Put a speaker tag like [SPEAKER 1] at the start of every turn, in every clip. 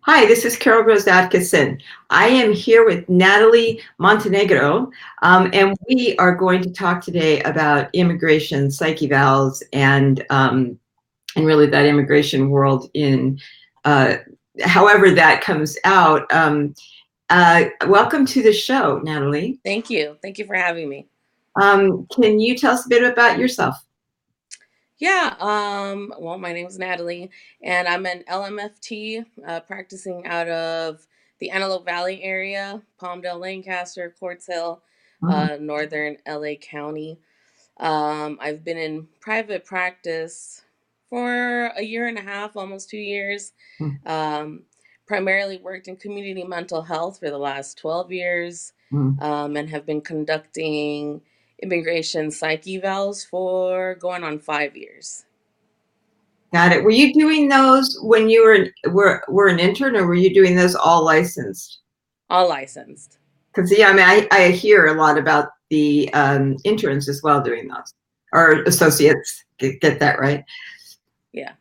[SPEAKER 1] Hi, this is Rose Adkisson. I am here with Natalie Montenegro, and we are going to talk today about immigration, psych evals, and really that immigration world in however that comes out. Welcome to the show, Natalie.
[SPEAKER 2] Thank you. Thank you for having me.
[SPEAKER 1] Can you tell us a bit about yourself?
[SPEAKER 2] Well, my name is Natalie, and I'm an LMFT practicing out of the Antelope Valley area, Palmdale, Lancaster, Quartz Hill,
[SPEAKER 1] Mhm.
[SPEAKER 2] northern LA County. I've been in private practice for a year and a half, almost 2 years. Um, Primarily worked in community mental health for the last 12 years,
[SPEAKER 1] Mhm.
[SPEAKER 2] and have been conducting immigration psych evals for going on 5 years.
[SPEAKER 1] Got it. Were you doing those when you were an intern, or were you doing those all licensed?
[SPEAKER 2] All licensed.
[SPEAKER 1] Because yeah, I mean, I hear a lot about the interns as well doing those, or associates. Get that right?
[SPEAKER 2] Yeah.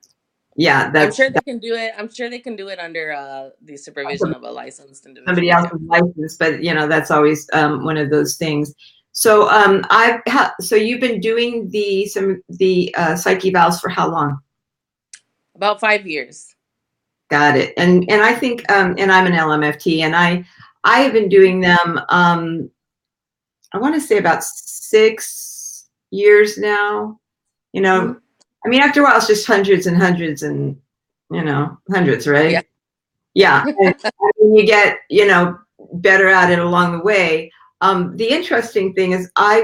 [SPEAKER 1] Yeah,
[SPEAKER 2] I'm
[SPEAKER 1] that's
[SPEAKER 2] sure they can do it. I'm sure they can do it under the supervision of a licensed
[SPEAKER 1] somebody
[SPEAKER 2] individual too.
[SPEAKER 1] else's license, but that's always one of those things. So so you've been doing the psych evals for how long?
[SPEAKER 2] About 5 years.
[SPEAKER 1] Got it. And I think and I'm an LMFT, and I have been doing them. I want to say about 6 years now. You know,
[SPEAKER 2] Hmm.
[SPEAKER 1] I mean, after a while, it's just hundreds and hundreds and, hundreds,
[SPEAKER 2] Yeah.
[SPEAKER 1] right? Yeah. And you get, better at it along the way. The interesting thing is I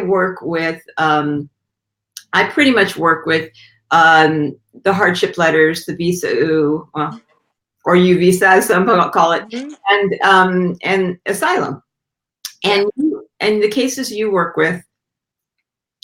[SPEAKER 1] pretty much work with the hardship letters, the visa U, well, or U visa, as some people call it,
[SPEAKER 2] Hmm.
[SPEAKER 1] and asylum.
[SPEAKER 2] Yeah.
[SPEAKER 1] And the cases you work with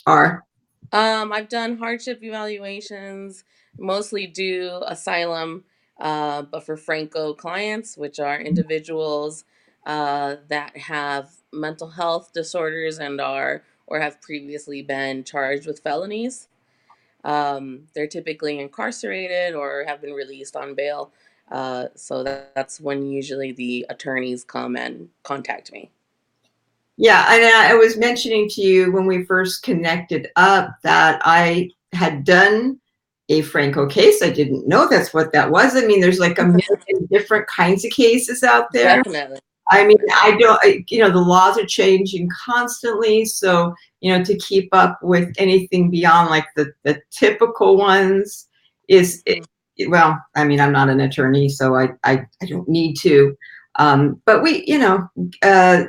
[SPEAKER 1] are.
[SPEAKER 2] I've done hardship evaluations, mostly do asylum, but for Franco clients, which are individuals that have mental health disorders and are or have previously been charged with felonies. They're typically incarcerated or have been released on bail. That's when usually the attorneys come and contact me.
[SPEAKER 1] Yeah, and I was mentioning to you when we first connected up that I had done a Franco case. I didn't know that's what that was. I mean, there's like a million different kinds of cases out there.
[SPEAKER 2] Definitely.
[SPEAKER 1] I mean,
[SPEAKER 2] Definitely.
[SPEAKER 1] the laws are changing constantly. So, to keep up with anything beyond like the typical ones is,
[SPEAKER 2] Mhm.
[SPEAKER 1] well, I mean, I'm not an attorney, so I don't need to. But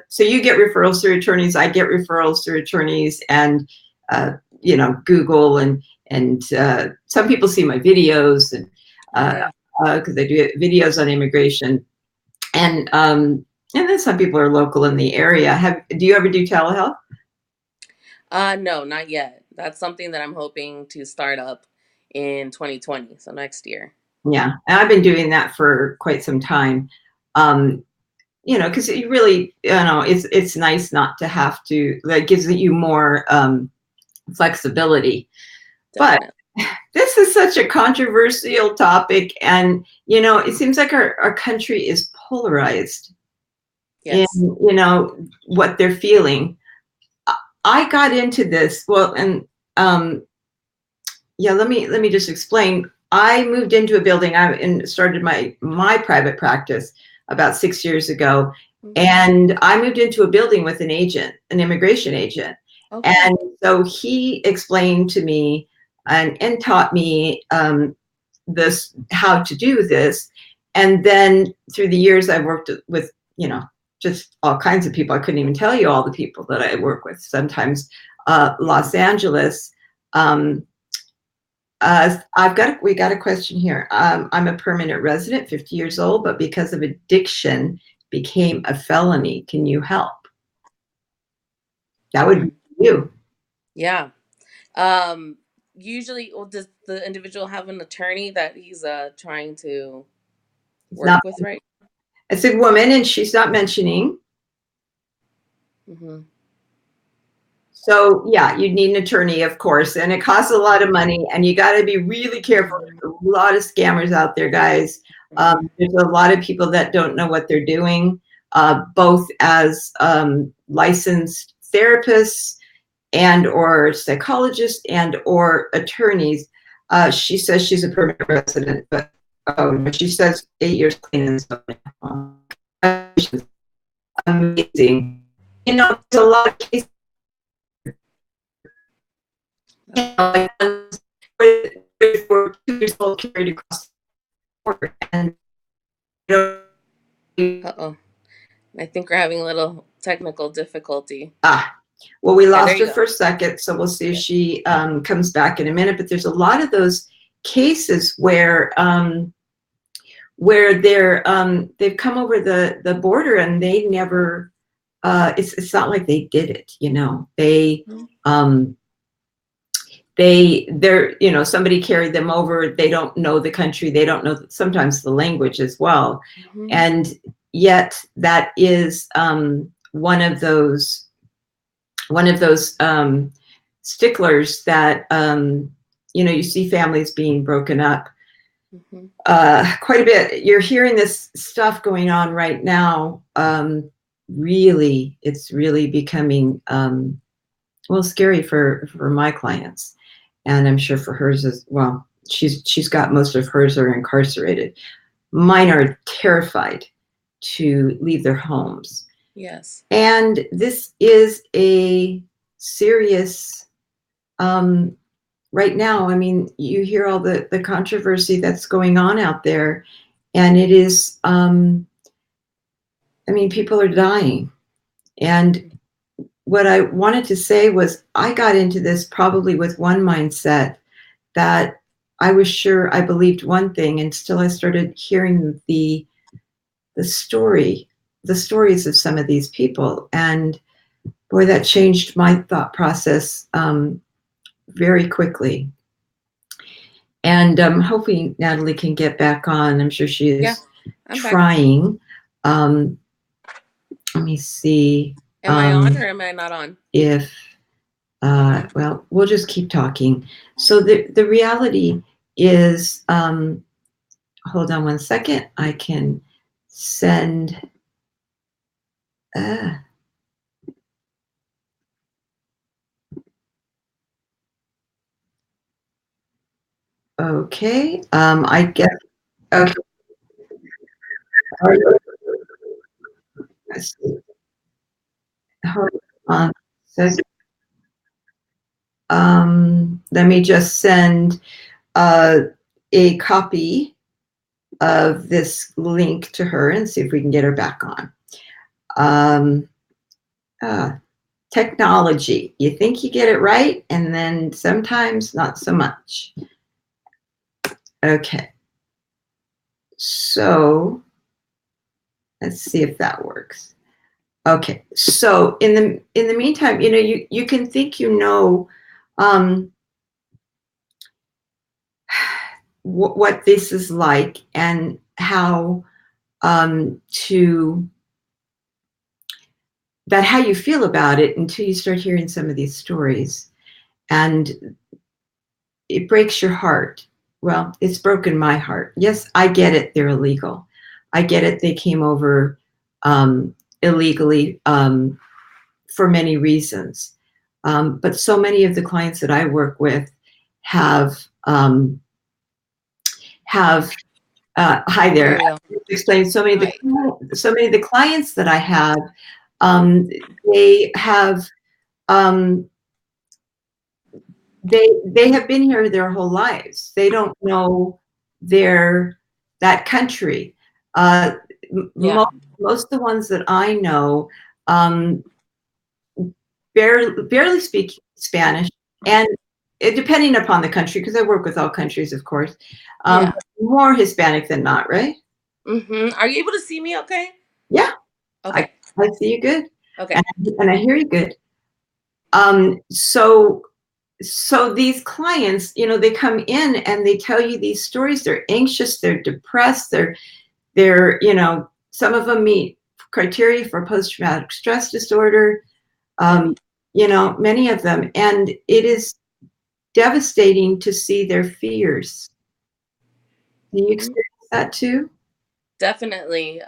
[SPEAKER 1] so you get referrals through attorneys, I get referrals through attorneys, and, Google and some people see my videos and,
[SPEAKER 2] Oh yeah.
[SPEAKER 1] because I do videos on immigration. And then some people are local in the area. Do you ever do telehealth?
[SPEAKER 2] No, not yet. That's something that I'm hoping to start up in 2020, so next year.
[SPEAKER 1] Yeah, and I've been doing that for quite some time. Um, because you really, it's nice not to have to. That gives you more flexibility. But
[SPEAKER 2] Definitely.
[SPEAKER 1] this is such a controversial topic, and it seems like our country is polarized in
[SPEAKER 2] Yes.
[SPEAKER 1] what they're feeling. I got into this, well, and yeah, let me just explain. I moved into a building and started my private practice about 6 years ago,
[SPEAKER 2] Hmm.
[SPEAKER 1] and I moved into a building with an agent, an immigration agent,
[SPEAKER 2] Okay.
[SPEAKER 1] and so he explained to me and taught me this how to do this, and then through the years I've worked with just all kinds of people. I couldn't even tell you all the people that I work with. Sometimes Los Angeles. Um, we got a question here. I'm a permanent resident, 50 years old, but because of addiction, became a felony. Can you help? That would be
[SPEAKER 2] Mm.
[SPEAKER 1] you.
[SPEAKER 2] Yeah. Um, Usually, well, does the individual have an attorney that he's trying to
[SPEAKER 1] It's not.
[SPEAKER 2] work with, right?
[SPEAKER 1] It's a woman, and she's not mentioning.
[SPEAKER 2] Mm-hmm.
[SPEAKER 1] So yeah, you'd need an attorney, of course, and it costs a lot of money, and you got to be really careful. There's a lot of scammers out there, guys.
[SPEAKER 2] Mhm.
[SPEAKER 1] There's a lot of people that don't know what they're doing, both as licensed therapists and or psychologists and or attorneys. She says she's a permanent resident, but she says 8 years clean and stuff. Amazing. You know, there's a lot of cases, you know, like where 2 years old carried across the border, and you know,
[SPEAKER 2] Uh-oh. I think we're having a little technical difficulty.
[SPEAKER 1] well, we
[SPEAKER 2] Yeah, there
[SPEAKER 1] lost
[SPEAKER 2] you
[SPEAKER 1] her
[SPEAKER 2] go.
[SPEAKER 1] for a second, so we'll see if
[SPEAKER 2] Yeah.
[SPEAKER 1] she comes back in a minute. But there's a lot of those cases where they've come over the border and they never. It's not like they did it, you know. Um, they're you know, somebody carried them over. They don't know the country. They don't know sometimes the language as well,
[SPEAKER 2] Mm-hmm.
[SPEAKER 1] and yet that is one of those sticklers that you know, you see families being broken up
[SPEAKER 2] Mm-hmm.
[SPEAKER 1] quite a bit. You're hearing this stuff going on right now. Really, it's really becoming well, scary for my clients, and I'm sure for hers as well. She's got most of hers are incarcerated. Mine are terrified to leave their homes.
[SPEAKER 2] Yes.
[SPEAKER 1] And this is a serious, right now. I mean, you hear all the controversy that's going on out there, and it is, I mean, people are dying. And what I wanted to say was, I got into this probably with one mindset that I was sure I believed one thing, and still I started hearing the stories of some of these people, and boy, that changed my thought process very quickly. And hoping Natalie can get back on. I'm sure she
[SPEAKER 2] Yeah,
[SPEAKER 1] is
[SPEAKER 2] I'm back.
[SPEAKER 1] trying. Let me see
[SPEAKER 2] Am I on or am I not on?
[SPEAKER 1] if well, we'll just keep talking. So the reality is, hold on one second. I can send. Uh, okay. I guess. Okay. Let's see. Hold on. So, let me just send uh, a copy of this link to her and see if we can get her back on. Um, uh, Technology. You think you get it right, and then sometimes not so much. Okay. So let's see if that works. Okay. So in the meantime, you know, you can think you know um, what this is like and how to that how you feel about it until you start hearing some of these stories, and it breaks your heart. Well, it's broken my heart. Yes, I get it. They're illegal. I get it. They came over illegally for many reasons. But so many of the clients that I work with have have hi
[SPEAKER 2] There
[SPEAKER 1] there.
[SPEAKER 2] we go.
[SPEAKER 1] I explained
[SPEAKER 2] Hi.
[SPEAKER 1] so many of the clients that I have. Um, they have um, they have been here their whole lives. They don't know their that country. Uh,
[SPEAKER 2] Yeah.
[SPEAKER 1] most of the ones that I know um, barely speak Spanish, and depending upon the country, because I work with all countries, of course,
[SPEAKER 2] Yeah.
[SPEAKER 1] more Hispanic than not, right?
[SPEAKER 2] Mm-hmm. Are you able to see me okay?
[SPEAKER 1] Yeah, I,
[SPEAKER 2] Okay.
[SPEAKER 1] I see you good,
[SPEAKER 2] Okay.
[SPEAKER 1] and I hear you good. So these clients, you know, they come in and they tell you these stories. They're anxious, they're depressed, they're you know, some of them meet criteria for post-traumatic stress disorder.
[SPEAKER 2] Yep.
[SPEAKER 1] Um, you know, many of them, and it is devastating to see their fears. Do you
[SPEAKER 2] Mm-hmm.
[SPEAKER 1] experience that too?
[SPEAKER 2] Definitely.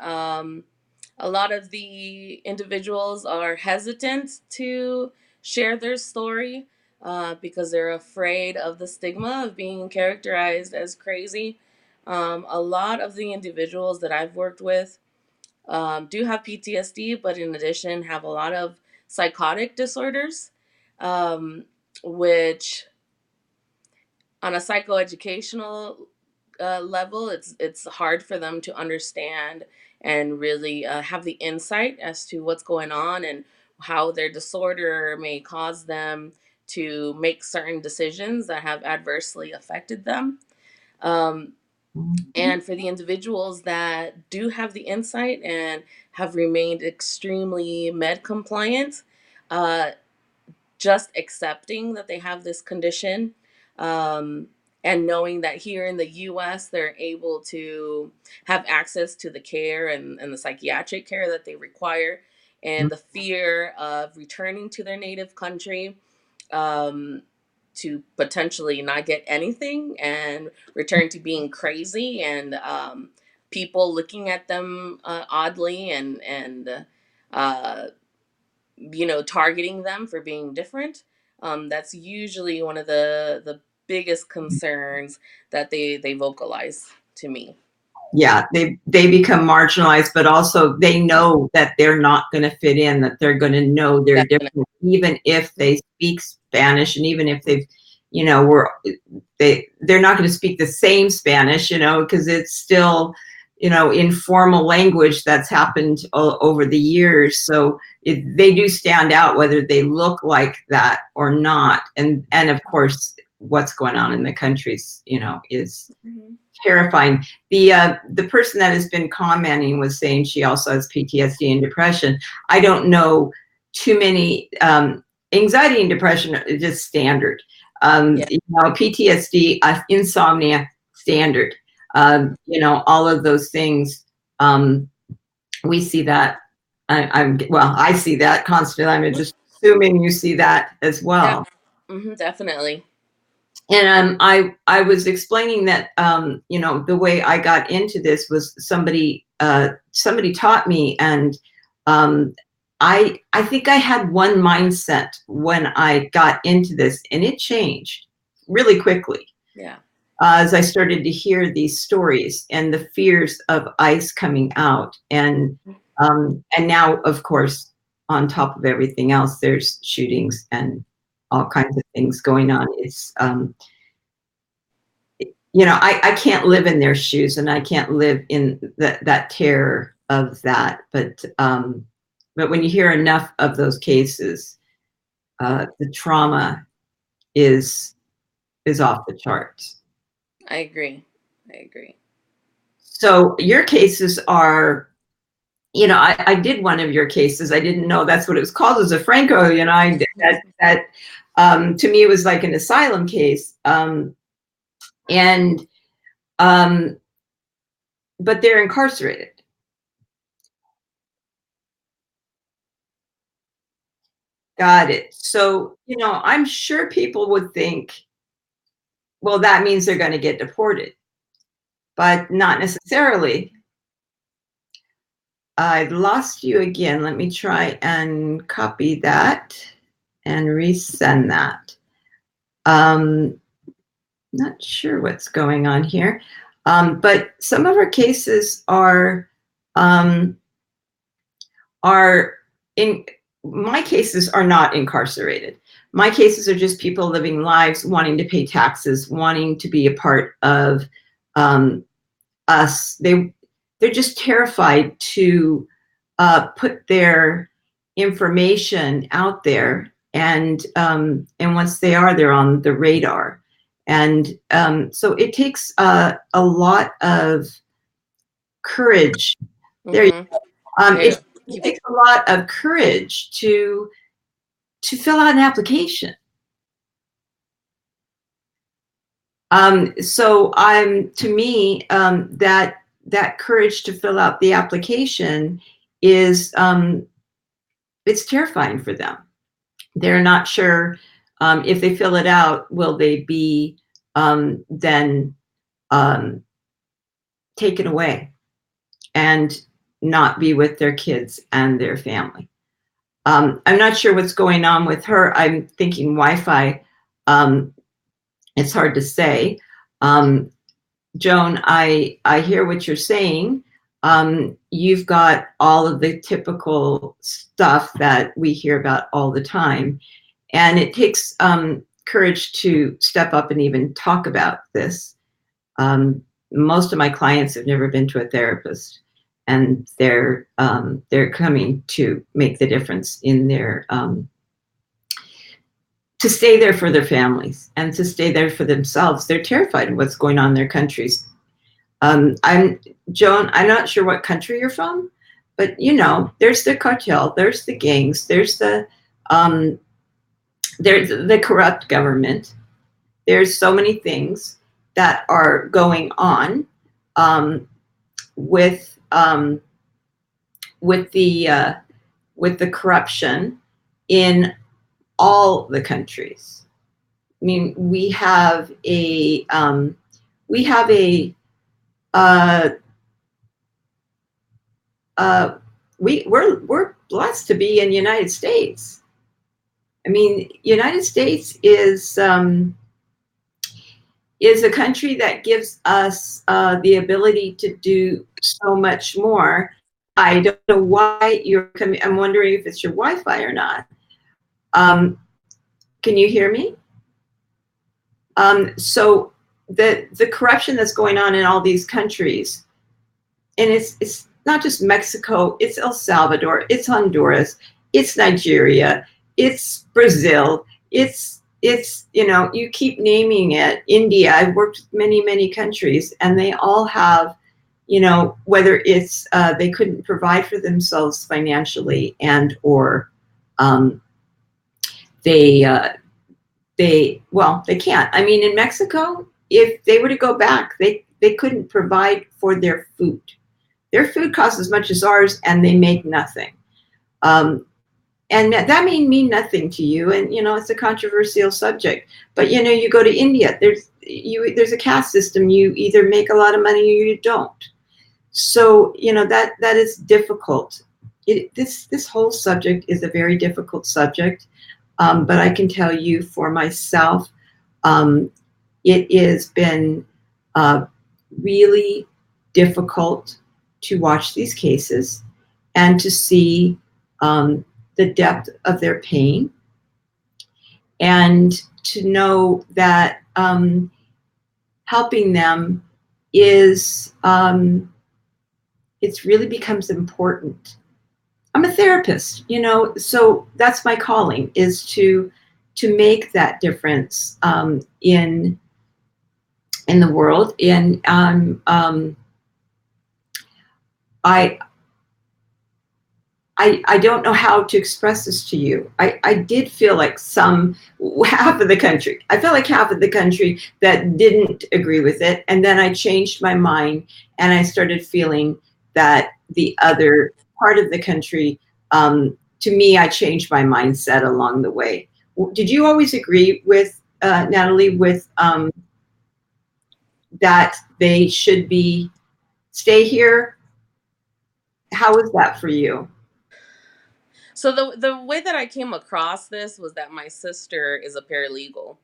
[SPEAKER 2] A lot of the individuals are hesitant to share their story because they're afraid of the stigma of being characterized as crazy. A lot of the individuals that I've worked with do have PTSD, but in addition, have a lot of psychotic disorders, um, which on a psychoeducational level, it's hard for them to understand and really have the insight as to what's going on and how their disorder may cause them to make certain decisions that have adversely affected them. Um,
[SPEAKER 1] Mhm.
[SPEAKER 2] and for the individuals that do have the insight and have remained extremely med compliant, uh, just accepting that they have this condition, um, and knowing that here in the US, they're able to have access to the care and the psychiatric care that they require, and the fear of returning to their native country, um, to potentially not get anything and return to being crazy and people looking at them oddly and uh, targeting them for being different. That's usually one of the biggest concerns that they vocalize to me.
[SPEAKER 1] Yeah, they become marginalized, but also they know that they're not going to fit in, that they're going to know they're
[SPEAKER 2] Definitely.
[SPEAKER 1] different, even if they speak Spanish, and even if they've, were they're not going to speak the same Spanish, because it's still, informal language that's happened over the years. So they do stand out whether they look like that or not, and of course, what's going on in the countries, is
[SPEAKER 2] Mhm.
[SPEAKER 1] terrifying. The person that has been commenting was saying she also has PTSD and depression. I don't know too many. Anxiety and depression are just standard.
[SPEAKER 2] Yeah,
[SPEAKER 1] PTSD, insomnia, standard. All of those things. We see that. I see that constantly. I'm just assuming you see that as
[SPEAKER 2] yeah,
[SPEAKER 1] well.
[SPEAKER 2] definitely.
[SPEAKER 1] And I was explaining that the way I got into this was somebody taught me, and I think I had one mindset when I got into this, and it changed really quickly
[SPEAKER 2] Yeah,
[SPEAKER 1] as I started to hear these stories and the fears of ICE coming out, and now, of course, on top of everything else, there's shootings and all kinds of things going on. It's I can't live in their shoes, and I can't live in that terror of that. But when you hear enough of those cases, the trauma is off the charts.
[SPEAKER 2] I agree. I agree.
[SPEAKER 1] So your cases are, I did one of your cases. I didn't know that's what it was called as a Franco. That to me was like an asylum case, and um, but they're incarcerated. Got it. So, I'm sure people would think, well, that means they're going to get deported, but not necessarily. I lost you again. Let me try and copy that and resend that. Um, Not sure what's going on here. But some of our cases um, are in my cases are not incarcerated. My cases are just people living lives, wanting to pay taxes, wanting to be a part of um, us. They're just terrified to put their information out there, and once they are, they're on the radar. And so it takes a lot of courage. There,
[SPEAKER 2] Mm-hmm.
[SPEAKER 1] it
[SPEAKER 2] There you go.
[SPEAKER 1] takes a lot of courage to fill out an application. So to me, that courage to fill out the application is it's terrifying for them. They're not sure if they fill it out, will they be then um, taken away? and not be with their kids and their family. I'm not sure what's going on with her. I'm thinking Wi-Fi. Um, it's hard to say. Um, Joan, I hear what you're saying. You've got all of the typical stuff that we hear about all the time, and it takes courage to step up and even talk about this. Most of my clients have never been to a therapist, and they're coming to make the difference in their to stay there for their families and to stay there for themselves. They're terrified of what's going on in their countries. I'm Joan. I'm not sure what country you're from, but you know, there's the cartel, there's the gangs, um, there's the corrupt government. There's so many things that are going on um, with with the uh, with the corruption in all the countries. I mean, we have a uh, uh, we're blessed to be in the United States. I mean, United States is a country that gives us the ability to do so much more. I don't know why you're coming. I'm wondering if it's your Wi-Fi or not. Um, can you hear me? So the corruption that's going on in all these countries, and it's not just Mexico, it's El Salvador, it's Honduras, it's Nigeria, it's Brazil, it's you know, you keep naming it, India. I've worked with many countries, and they all have, you know, whether it's they couldn't provide for themselves financially, and or um, they they can't. I mean, in Mexico, if they were to go back, they couldn't provide for their food. Their food costs as much as ours, and they make nothing. Um, and that may mean nothing to you, and you know it's a controversial subject. But you know, you go to India, there's a caste system. You either make a lot of money or you don't. So you know that is difficult. This whole subject is a very difficult subject. But I can tell you for myself, um, it has been uh, really difficult to watch these cases and to see the depth of their pain, and to know that helping them is it really becomes important. I'm a therapist, you know, so that's my calling, is to make that difference in the world. And I I don't know how to express this to you. I did feel like half of the country, I felt like half of the country that didn't agree with it. And then I changed my mind and I started feeling that the other part of the country, to me, I changed my mindset along the way. Did you always agree with Natalie, with that they should stay here? How was that for you?
[SPEAKER 2] So the way that I came across this was that my sister is a paralegal,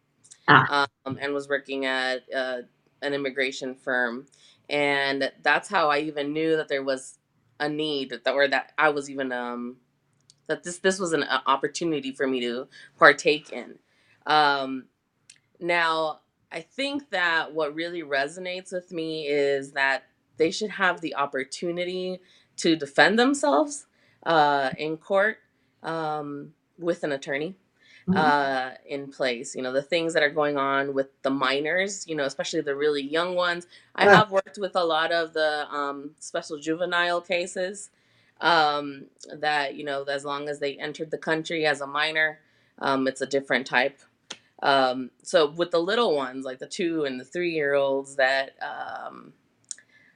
[SPEAKER 1] Ah,
[SPEAKER 2] and was working at an immigration firm, and that's how I even knew that there was a need, or that I was even that this was an opportunity for me to partake in. Um, Now, I think that what really resonates with me is that they should have the opportunity to defend themselves in court, with an attorney
[SPEAKER 1] mhm.
[SPEAKER 2] in place. You know, the things that are going on with the minors, you know, especially the really young ones. I
[SPEAKER 1] Ah,
[SPEAKER 2] have worked with a lot of the special juvenile cases, that, you know, as long as they entered the country as a minor, it's a different type. So with the little ones, like the 2 and the 3 year olds that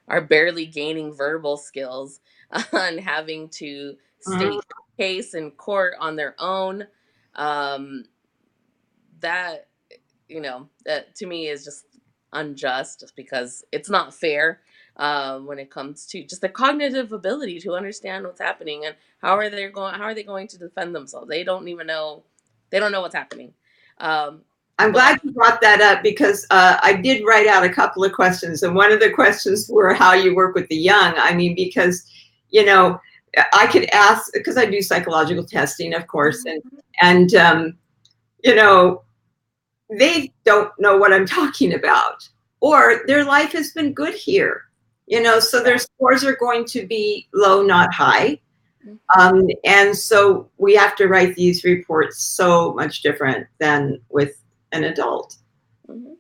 [SPEAKER 2] are barely gaining verbal skills on having to
[SPEAKER 1] mhm.
[SPEAKER 2] state the case in court on their own, um, that, you know, that to me is just unjust, just because it's not fair. when it comes to just the cognitive ability to understand what's happening and how are they going to defend themselves. They don't even know, they don't know what's happening.
[SPEAKER 1] I'm
[SPEAKER 2] But
[SPEAKER 1] glad you brought that up because I did write out a couple of questions, and one of the questions were how you work with the young. I mean, because you know, I could ask because I do psychological testing, of course, and you know, they don't know what I'm talking about, or their life has been good here, so their
[SPEAKER 2] yeah.
[SPEAKER 1] scores are going to be low, not high.
[SPEAKER 2] Mhm.
[SPEAKER 1] And so we have to write these reports so much different than with an adult.
[SPEAKER 2] Mhm.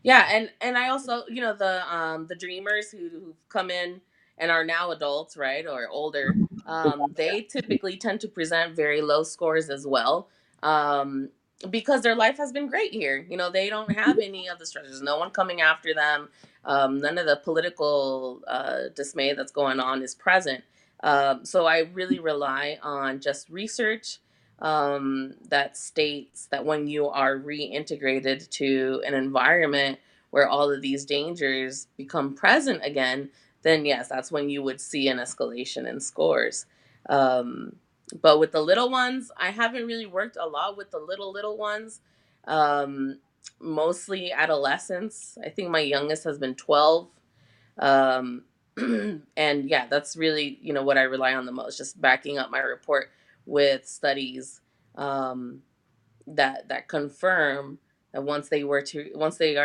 [SPEAKER 2] Yeah, and I also, the dreamers who've come in and are now adults, right, or older, they typically tend to present very low scores as well. Because their life has been great here. They don't have any of the stresses, no one coming after them. None of the political dismay that's going on is present. So I really rely on just research that states that when you are reintegrated to an environment where all of these dangers become present again, then yes, that's when you would see an escalation in scores. Um, but with the little ones, I haven't really worked a lot with the little ones. Um, Mostly adolescents. I think my youngest has been 12. Um, and yeah, that's really, what I rely on the most, just backing up my report with studies um, that confirm that once they are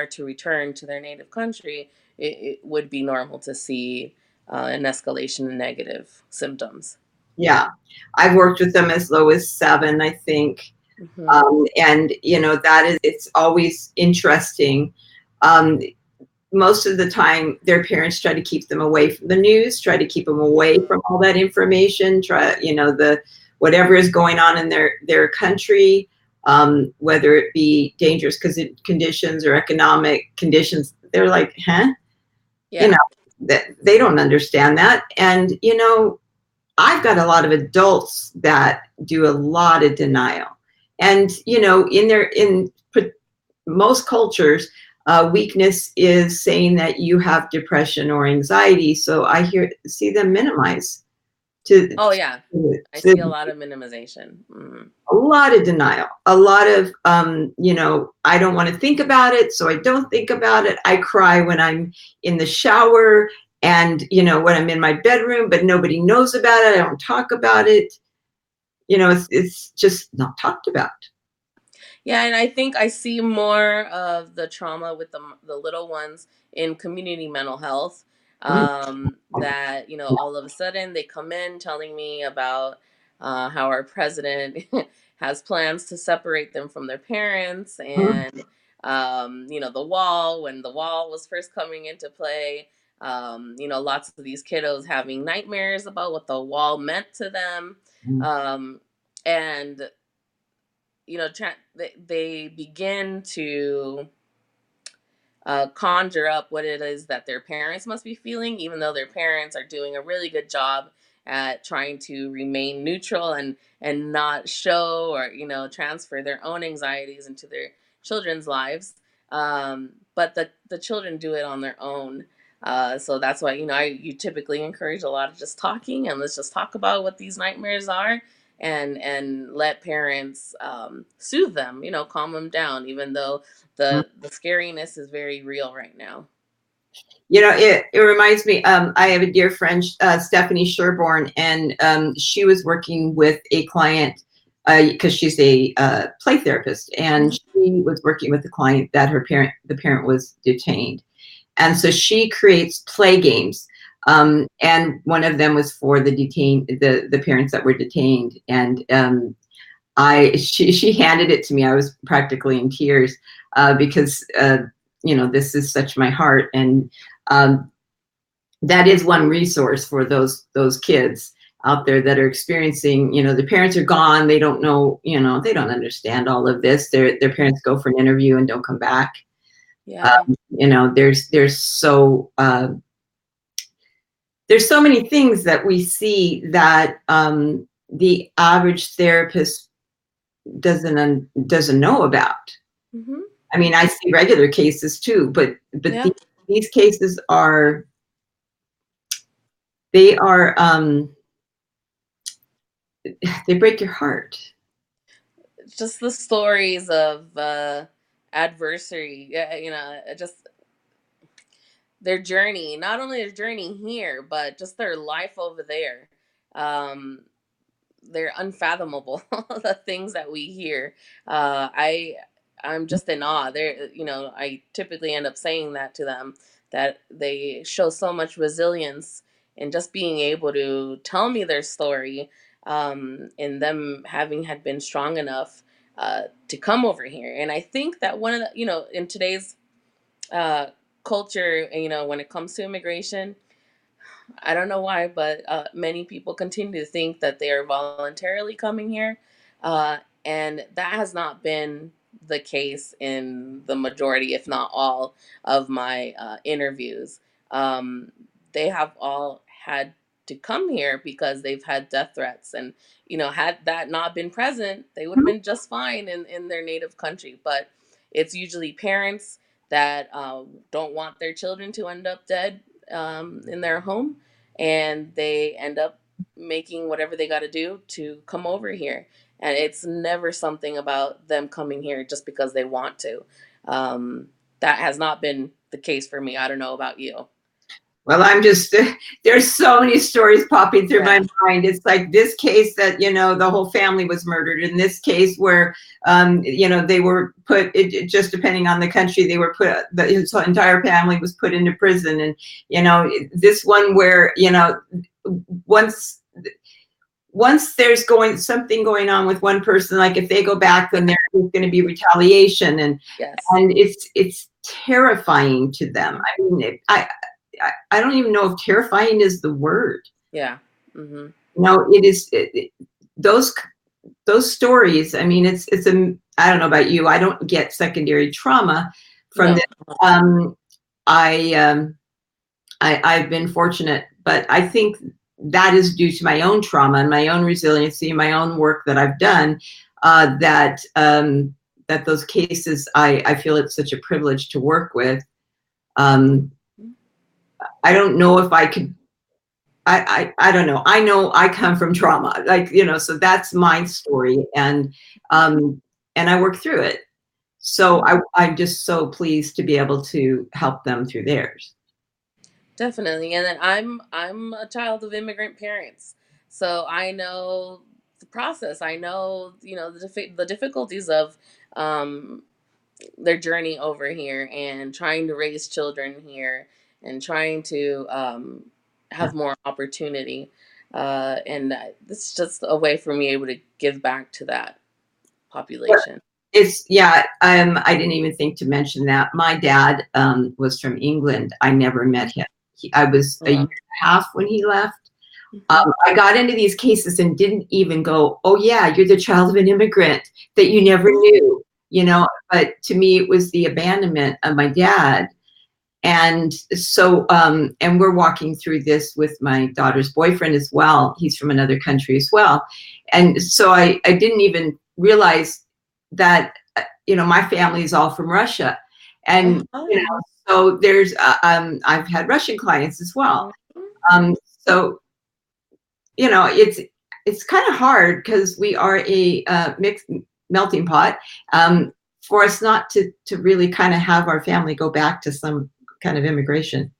[SPEAKER 2] to return to their native country, it would be normal to see an escalation in negative symptoms.
[SPEAKER 1] Yeah, I've worked with them as low as 7, I think.
[SPEAKER 2] Hmm.
[SPEAKER 1] And it's always interesting. Um, Most of the time, their parents try to keep them away from the news, try to keep them away
[SPEAKER 2] Hmm.
[SPEAKER 1] from all that information, the whatever is going on in their country, whether it be dangerous conditions or economic conditions. They're like, huh? You
[SPEAKER 2] Yeah.
[SPEAKER 1] know, that they don't understand that. And, I've got a lot of adults that do a lot of denial. And, in most cultures, weakness is saying that you have depression or anxiety. So see them minimize to,
[SPEAKER 2] Oh yeah. I see a
[SPEAKER 1] to
[SPEAKER 2] lot of minimization. Hmm.
[SPEAKER 1] a lot of denial, a lot of, I don't want to think about it. So I don't think about it. I cry when I'm in the shower and, when I'm in my bedroom, but nobody knows about it. I don't talk about it. It's just not talked about.
[SPEAKER 2] Yeah, and I think I see more of the trauma with the little ones in community mental health.
[SPEAKER 1] Mm,
[SPEAKER 2] That all of a sudden they come in telling me about how our president has plans to separate them from their parents,
[SPEAKER 1] mm,
[SPEAKER 2] and the wall, when the wall was first coming into play. Lots of these kiddos having nightmares about what the wall meant to them,
[SPEAKER 1] mm,
[SPEAKER 2] um, and they begin to conjure up what it is that their parents must be feeling, even though their parents are doing a really good job at trying to remain neutral and not show or transfer their own anxieties into their children's lives. But the children do it on their own. So that's why you typically encourage a lot of just talking, and let's just talk about what these nightmares are, and let parents soothe them, calm them down, even though
[SPEAKER 1] mm.
[SPEAKER 2] the scariness is very real right now.
[SPEAKER 1] It reminds me, I have a dear friend, Stephanie Sherborne, and she was working with a client because she's a play therapist, and
[SPEAKER 2] Mhm.
[SPEAKER 1] she was working with a client that the parent was detained. And so she creates play games. And one of them was for the parents that were detained. And she handed it to me. I was practically in tears because this is such my heart, and um, that is one resource for those kids out there that are experiencing. The parents are gone. They don't know. They don't understand all of this. Their parents go for an interview and don't come back.
[SPEAKER 2] Yeah.
[SPEAKER 1] There's so many things that we see that the average therapist doesn't know about.
[SPEAKER 2] Hmm.
[SPEAKER 1] I mean, I
[SPEAKER 2] Hmm.
[SPEAKER 1] see regular cases too, but
[SPEAKER 2] Yeah.
[SPEAKER 1] these cases are, they are, they break your heart.
[SPEAKER 2] Just the stories of adversary, just their journey, not only their journey here, but just their life over there. Um, they're unfathomable, the things that we hear. I'm just in awe. I typically end up saying that to them, that they show so much resilience in just being able to tell me their story, and them having had been strong enough to come over here. And I think that one of the, in today's uh, culture, when it comes to immigration, I don't know why, but many people continue to think that they are voluntarily coming here. And that has not been the case in the majority, if not all, of my interviews. Um, they have all had to come here because they've had death threats. And, had that not been present, they would have been just fine in their native country. But it's usually parents that don't want their children to end up dead in their home, and they end up making whatever they got to do to come over here. And it's never something about them coming here just because they want to. Um, that has not been the case for me. I don't know about you.
[SPEAKER 1] Well, I'm just, there's so many stories popping through my
[SPEAKER 2] Yeah.
[SPEAKER 1] mind. It's like this case that, the whole family was murdered. In this case where, they were put, it just depending on the country, they were put, his entire family was put into prison. And, this one where, once, once there's something going on with one person, like if they go back, then there's going to be retaliation.
[SPEAKER 2] Yes.
[SPEAKER 1] And it's terrifying to them. I mean, I don't even know if terrifying is the word.
[SPEAKER 2] Yeah. Mm-hmm.
[SPEAKER 1] It is those stories. I mean, it's I don't know about you. I don't get secondary trauma from
[SPEAKER 2] No.
[SPEAKER 1] this. Um, I've been fortunate, but I think that is due to my own trauma and my own resiliency, my own work that I've done. That those cases, I feel it's such a privilege to work with. I don't know if I could. I don't know. I know I come from trauma, so that's my story, and I work through it. So I'm just so pleased to be able to help them through theirs.
[SPEAKER 2] Definitely. And then I'm a child of immigrant parents. So I know the process. I know, the difficulties of um their journey over here and trying to raise children here and trying to have more opportunity. And it's just a way for me able to give back to that population.
[SPEAKER 1] I didn't even think to mention that my dad was from England. I never met him. I was a year and a half when he left.
[SPEAKER 2] Mhm.
[SPEAKER 1] I got into these cases and didn't even go, oh yeah, you're the child of an immigrant that you never knew, but to me it was the abandonment of my dad. And so, and we're walking through this with my daughter's boyfriend as well. He's from another country as well. And so I didn't even realize that, my family is all from Russia. And,
[SPEAKER 2] Oh.
[SPEAKER 1] so there's, I've had Russian clients as well. So, it's kind of hard because we are a mixed melting pot, for us not to really kind of have our family go back to some kind of immigration.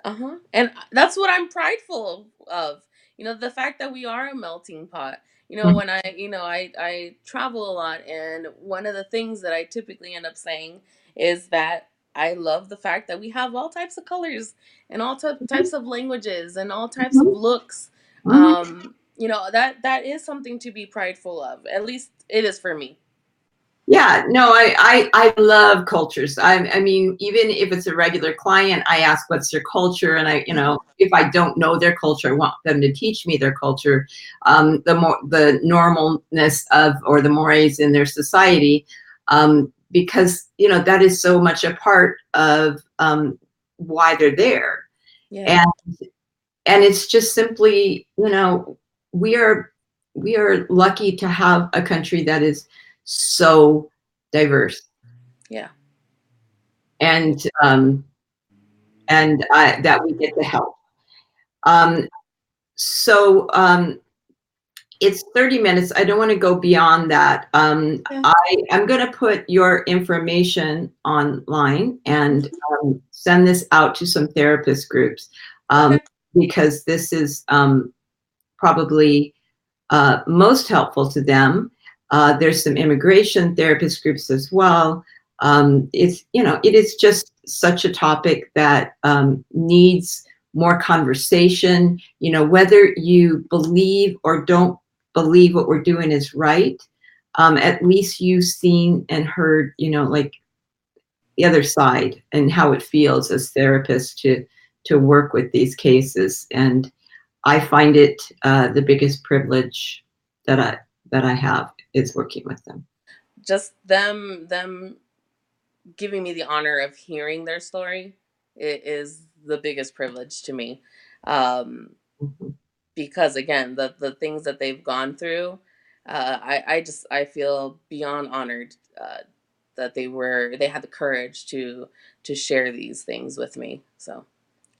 [SPEAKER 2] Uh-huh. And that's what I'm prideful of. The fact that we are a melting pot. When I travel a lot, and one of the things that I typically end up saying is that I love the fact that we have all types of colors and all types of languages and all types of
[SPEAKER 1] Mhm.
[SPEAKER 2] looks.
[SPEAKER 1] Mhm.
[SPEAKER 2] That is something to be prideful of. At least it is for me.
[SPEAKER 1] Yeah, no, I love cultures. I mean, even if it's a regular client, I ask what's their culture, and if I don't know their culture, I want them to teach me their culture, the normalness of, or the mores in their society, because that is so much a part of why they're there,
[SPEAKER 2] Yeah.
[SPEAKER 1] and it's just simply, we are lucky to have a country that is so diverse.
[SPEAKER 2] Yeah.
[SPEAKER 1] And and that we get the help. Um, so it's 30 minutes. I don't want to go beyond that.
[SPEAKER 2] Yeah.
[SPEAKER 1] I'm going to put your information online and send this out to some therapist groups,
[SPEAKER 2] Okay.
[SPEAKER 1] because this is probably most helpful to them. There's some immigration therapist groups as well. It's, it is just such a topic that needs more conversation. Whether you believe or don't believe what we're doing is right, at least you've seen and heard, like the other side and how it feels as therapists to work with these cases. And I find it the biggest privilege that I have is working with them.
[SPEAKER 2] Just them giving me the honor of hearing their story, it is the biggest privilege to me. Um,
[SPEAKER 1] Mhm.
[SPEAKER 2] because again, the things that they've gone through, I feel beyond honored that they had the courage to share these things with me. So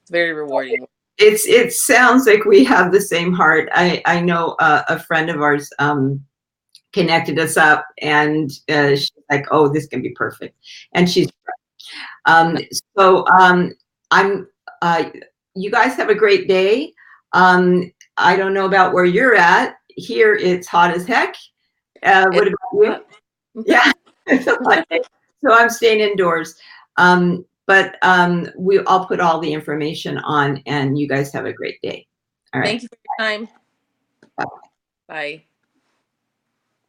[SPEAKER 2] it's very rewarding.
[SPEAKER 1] It sounds like we have the same heart. I know a friend of ours connected us up, and she's like, "Oh, this can be perfect," and she's um, so I'm. Uh, you guys have a great day. I don't know about where you're at. Here it's hot as heck. What
[SPEAKER 2] It's
[SPEAKER 1] about you? Yeah, it's a hot day. So I'm staying indoors. But I'll put all the information on, and you guys have a great day. All right.
[SPEAKER 2] Thank you for your time.
[SPEAKER 1] Bye.
[SPEAKER 2] Bye.